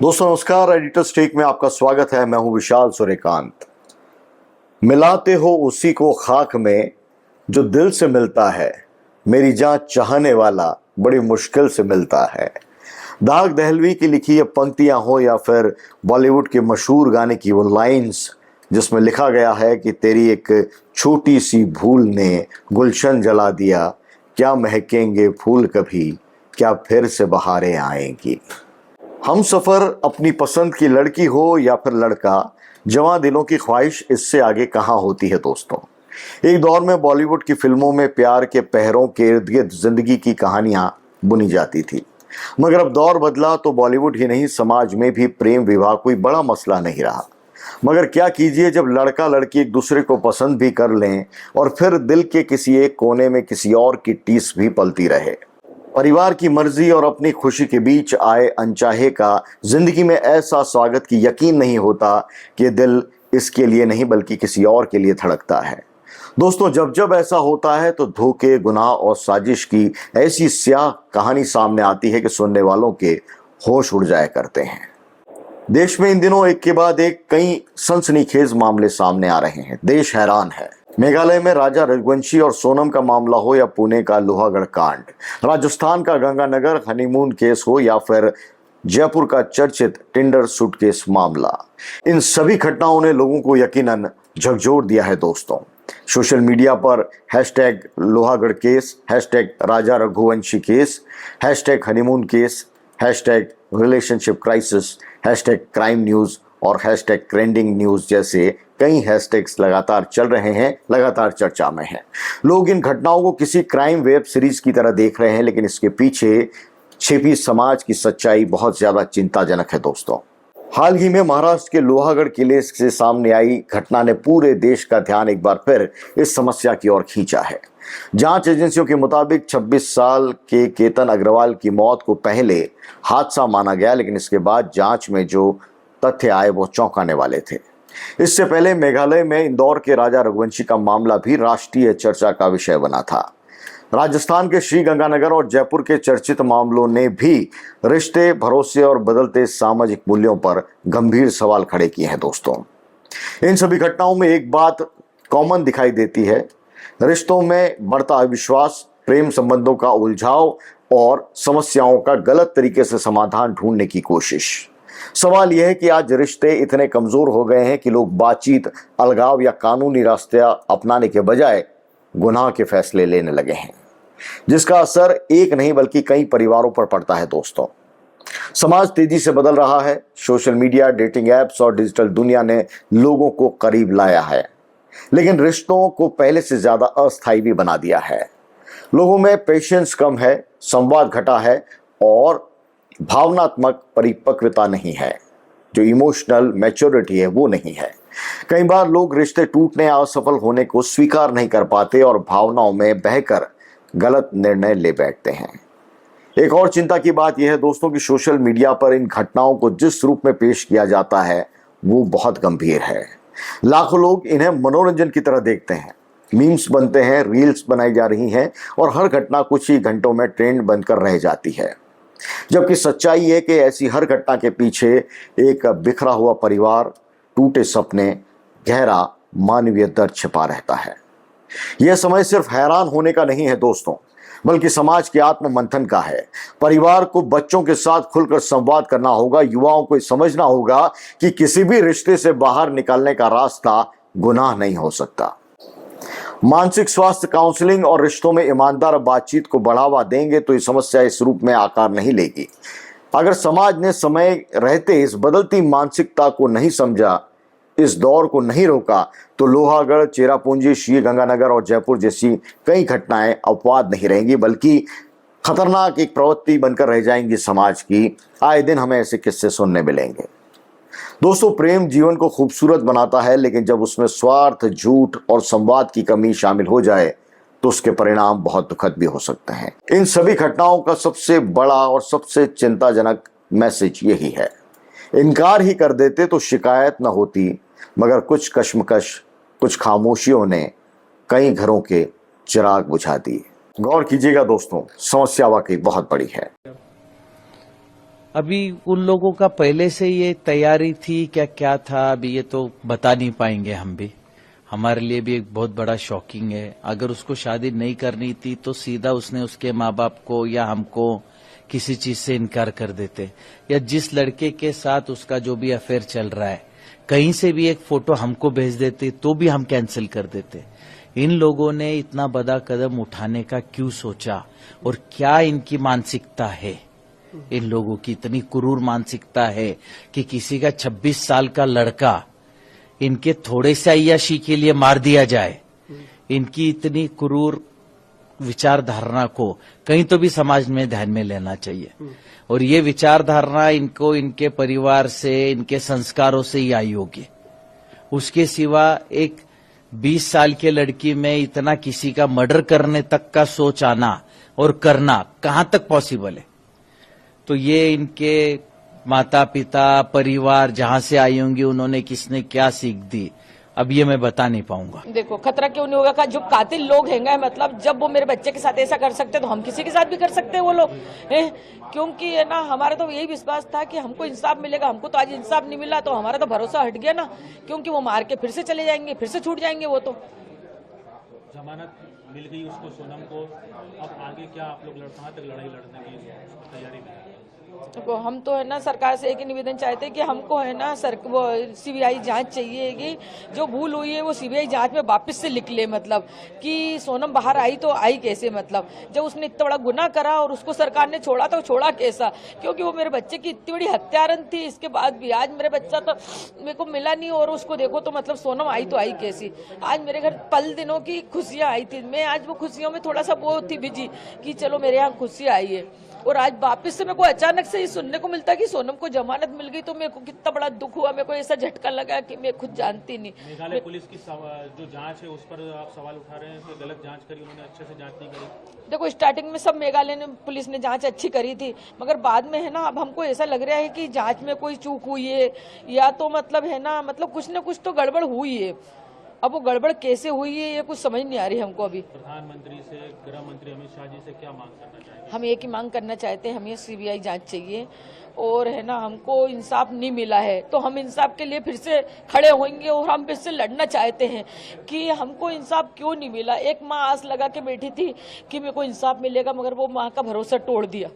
दोस्तों नमस्कार। Editors take में आपका स्वागत है। मैं हूं विशाल सूर्यकांत। मिलाते हो उसी को खाक में जो दिल से मिलता है, मेरी जान चाहने वाला बड़ी मुश्किल से मिलता है। दाग दहलवी की लिखी ये पंक्तियां हो या फिर बॉलीवुड के मशहूर गाने की वो लाइंस जिसमें लिखा गया है कि तेरी एक छोटी सी भूल ने गुलशन जला दिया, क्या महकेंगे फूल कभी, क्या फिर से बहारें आएंगी। हम सफर अपनी पसंद की लड़की हो या फिर लड़का, जवां दिलों की ख्वाहिश इससे आगे कहाँ होती है दोस्तों। एक दौर में बॉलीवुड की फिल्मों में प्यार के पहरों के इर्द गिर्द जिंदगी की कहानियां बुनी जाती थी, मगर अब दौर बदला तो बॉलीवुड ही नहीं समाज में भी प्रेम विवाह कोई बड़ा मसला नहीं रहा। मगर क्या कीजिए, जब लड़का लड़की एक दूसरे को पसंद भी कर लें और फिर दिल के किसी एक कोने में किसी और की टीस भी पलती रहे। परिवार की मर्जी और अपनी खुशी के बीच आए अनचाहे का जिंदगी में ऐसा स्वागत कि यकीन नहीं होता कि दिल इसके लिए नहीं बल्कि किसी और के लिए धड़कता है। दोस्तों जब जब ऐसा होता है तो धोखे, गुनाह और साजिश की ऐसी स्याह कहानी सामने आती है कि सुनने वालों के होश उड़ जाया करते हैं। देश में इन दिनों एक के बाद एक कई सनसनीखेज मामले सामने आ रहे हैं। देश हैरान है। मेघालय में राजा रघुवंशी और सोनम का मामला हो या पुणे का लोहागढ़ कांड, राजस्थान का गंगानगर हनीमून केस हो या फिर जयपुर का चर्चित टिंडर सूटकेस मामला, इन सभी घटनाओं ने लोगों को यकीनन झकझोर दिया है दोस्तों। सोशल मीडिया पर hashtag Lohagarh case, hashtag Raja Raghuvanshi case, hashtag honeymoon case, hashtag relationship crisis, hashtag crime news और हैशटैग ट्रेंडिंग न्यूज जैसे कई हैशटैग्स लगातार चल रहे हैं, लगातार चर्चा में हैं। लोग इन घटनाओं को किसी क्राइम वेब सीरीज की तरह देख रहे हैं, लेकिन इसके पीछे छिपी समाज की सच्चाई बहुत ज्यादा चिंताजनक है दोस्तों। हाल ही में महाराष्ट्र के लोहागढ़ किले से सामने आई घटना ने पूरे देश का ध्यान एक बार फिर इस समस्या की ओर खींचा है। जांच एजेंसियों के मुताबिक 26 साल के केतन अग्रवाल की मौत को पहले हादसा माना गया, लेकिन इसके बाद जांच में जो तथ्य आए वो चौंकाने वाले थे। इससे पहले मेघालय में इंदौर के राजा रघुवंशी का मामला भी राष्ट्रीय चर्चा का विषय बना था। राजस्थान के श्री गंगानगर और जयपुर के चर्चित मामलों ने भी रिश्ते, भरोसे और बदलते सामाजिक मूल्यों पर गंभीर सवाल खड़े किए हैं दोस्तों। इन सभी घटनाओं में एक बात कॉमन दिखाई देती है, रिश्तों में बढ़ता अविश्वास, प्रेम संबंधों का उलझाव और समस्याओं का गलत तरीके से समाधान ढूंढने की कोशिश। सवाल यह है कि आज रिश्ते इतने कमजोर हो गए हैं कि लोग बातचीत, अलगाव या कानूनी रास्ते अपनाने के बजाय गुनाह के फैसले लेने लगे हैं, जिसका असर एक नहीं बल्कि कई परिवारों पर पड़ता है दोस्तों। समाज तेजी से बदल रहा है। सोशल मीडिया, डेटिंग एप्स और डिजिटल दुनिया ने लोगों को करीब लाया है, लेकिन रिश्तों को पहले से ज्यादा अस्थायी भी बना दिया है। लोगों में पेशेंस कम है, संवाद घटा है और भावनात्मक परिपक्वता नहीं है। जो इमोशनल मैच्योरिटी है वो नहीं है। कई बार लोग रिश्ते टूटने या असफल होने को स्वीकार नहीं कर पाते और भावनाओं में बहकर गलत निर्णय ले बैठते हैं। एक और चिंता की बात यह है दोस्तों कि सोशल मीडिया पर इन घटनाओं को जिस रूप में पेश किया जाता है वो बहुत गंभीर है। लाखों लोग इन्हें मनोरंजन की तरह देखते हैं। मीम्स बनते हैं, रील्स बनाई जा रही हैं और हर घटना कुछ ही घंटों में ट्रेंड बनकर रह जाती है। जबकि सच्चाई है कि ऐसी हर घटना के पीछे एक बिखरा हुआ परिवार, टूटे सपने, गहरा मानवीय दर्द छिपा रहता है। यह समय सिर्फ हैरान होने का नहीं है दोस्तों, बल्कि समाज के आत्म मंथन का है। परिवार को बच्चों के साथ खुलकर संवाद करना होगा। युवाओं को समझना होगा कि किसी भी रिश्ते से बाहर निकलने का रास्ता गुनाह नहीं हो सकता। मानसिक स्वास्थ्य काउंसलिंग और रिश्तों में ईमानदार बातचीत को बढ़ावा देंगे तो ये समस्या इस रूप में आकार नहीं लेगी। अगर समाज ने समय रहते इस बदलती मानसिकता को नहीं समझा, इस दौर को नहीं रोका, तो लोहागढ़, चेरापूंजी, श्री गंगानगर और जयपुर जैसी कई घटनाएं अपवाद नहीं रहेंगी, बल्कि खतरनाक एक प्रवृत्ति बनकर रह जाएंगी समाज की। आए दिन हमें ऐसे किस्से सुनने मिलेंगे। दोस्तों प्रेम जीवन को खूबसूरत बनाता है, लेकिन जब उसमें स्वार्थ, झूठ और संवाद की कमी शामिल हो जाए तो उसके परिणाम बहुत दुखद भी हो सकते हैं। इन सभी घटनाओं का सबसे बड़ा और सबसे चिंताजनक मैसेज यही है, इनकार ही कर देते तो शिकायत न होती, मगर कुछ कश्मकश, कुछ खामोशियों ने कई घरों के चिराग बुझा दिए। गौर कीजिएगा दोस्तों, समस्या वाकई बहुत बड़ी है। अभी उन लोगों का पहले से ये तैयारी थी क्या था, अभी ये तो बता नहीं पाएंगे हम भी। हमारे लिए भी एक बहुत बड़ा शॉकिंग है। अगर उसको शादी नहीं करनी थी तो सीधा उसने उसके माँ बाप को या हमको किसी चीज से इनकार कर देते, या जिस लड़के के साथ उसका जो भी अफेयर चल रहा है कहीं से भी एक फोटो हमको भेज देते तो भी हम कैंसिल कर देते। इन लोगों ने इतना बड़ा कदम उठाने का क्यों सोचा, और क्या इनकी मानसिकता है? इन लोगों की इतनी क्रूर मानसिकता है कि किसी का 26 साल का लड़का इनके थोड़े से अय्याशी के लिए मार दिया जाए। इनकी इतनी क्रूर विचारधारणा को कहीं तो भी समाज में ध्यान में लेना चाहिए, और ये विचारधारणा इनको इनके परिवार से, इनके संस्कारों से ही आई होगी। उसके सिवा एक 20 साल के लड़की में इतना किसी का मर्डर करने तक का सोच आना और करना कहां तक पॉसिबल है? तो ये इनके माता पिता, परिवार जहां से आई होंगी, उन्होंने किसने क्या सीख दी, अब ये मैं बता नहीं पाऊंगा। देखो, खतरा क्यों नहीं होगा? जो कातिल लोग हैं, मतलब जब वो मेरे बच्चे के साथ ऐसा कर सकते तो हम किसी के साथ भी कर सकते हैं वो लोग। क्योंकि है ना, हमारा तो यही विश्वास था कि हमको इंसाफ मिलेगा। हमको तो आज इंसाफ नहीं मिला तो हमारा तो भरोसा हट गया ना, क्योंकि वो मार के फिर से चले जाएंगे, फिर से छूट जाएंगे। वो तो जमानत मिल गई उसको, सोनम को। अब आगे क्या आप लोग कहाँ तक लड़ाई लड़ने की तैयारी में? देखो, हम तो है ना सरकार से एक ही निवेदन चाहते हैं कि हमको है ना वो सीबीआई जांच चाहिए कि जो भूल हुई है वो सीबीआई जांच में वापस से लिख ले। मतलब कि सोनम बाहर आई तो आई कैसे? मतलब जब उसने इतना बड़ा गुनाह करा और उसको सरकार ने छोड़ा तो छोड़ा कैसा? क्योंकि वो मेरे बच्चे की इतनी बड़ी हत्यारन थी। इसके बाद भी आज मेरे बच्चा तो मेरे को मिला नहीं, और उसको देखो तो मतलब सोनम आई तो आई कैसी? आज मेरे घर पल दिनों की खुशियां आई थी, मैं आज वो खुशियों में थोड़ा सा वो थी बिजी कि चलो मेरे यहाँ खुशियां आई है, और आज वापस से मेरे को अचानक से ही सुनने को मिलता है कि सोनम को जमानत मिल गई। तो मेरे को कितना बड़ा दुख हुआ, मेरे को ऐसा झटका लगा कि मैं खुद जानती नहीं। मेघालय पुलिस की जो जांच है उस पर आप सवाल उठा रहे हैं कि गलत जांच करी, उन्होंने अच्छे से जांच नहीं करी। देखो, स्टार्टिंग में सब मेघालय पुलिस ने जांच अच्छी करी थी, मगर बाद में है ना, अब हमको ऐसा लग रहा है कि जांच में कोई चूक हुई है, या तो मतलब है ना, मतलब कुछ न कुछ तो गड़बड़ हुई है। अब वो गड़बड़ कैसे हुई है ये कुछ समझ नहीं आ रही हमको अभी। प्रधानमंत्री से, गृह मंत्री अमित शाह जी से क्या मांग करना चाहेंगे? हम एक ही मांग करना चाहते हैं, हमें सीबीआई जांच चाहिए, और है ना, हमको इंसाफ नहीं मिला है तो हम इंसाफ के लिए फिर से खड़े होंगे, और हम फिर से लड़ना चाहते हैं कि हमको इंसाफ क्यों नहीं मिला। एक माँ आस लगा के बैठी थी कि मेरे को इंसाफ मिलेगा, मगर वो माँ का भरोसा तोड़ दिया।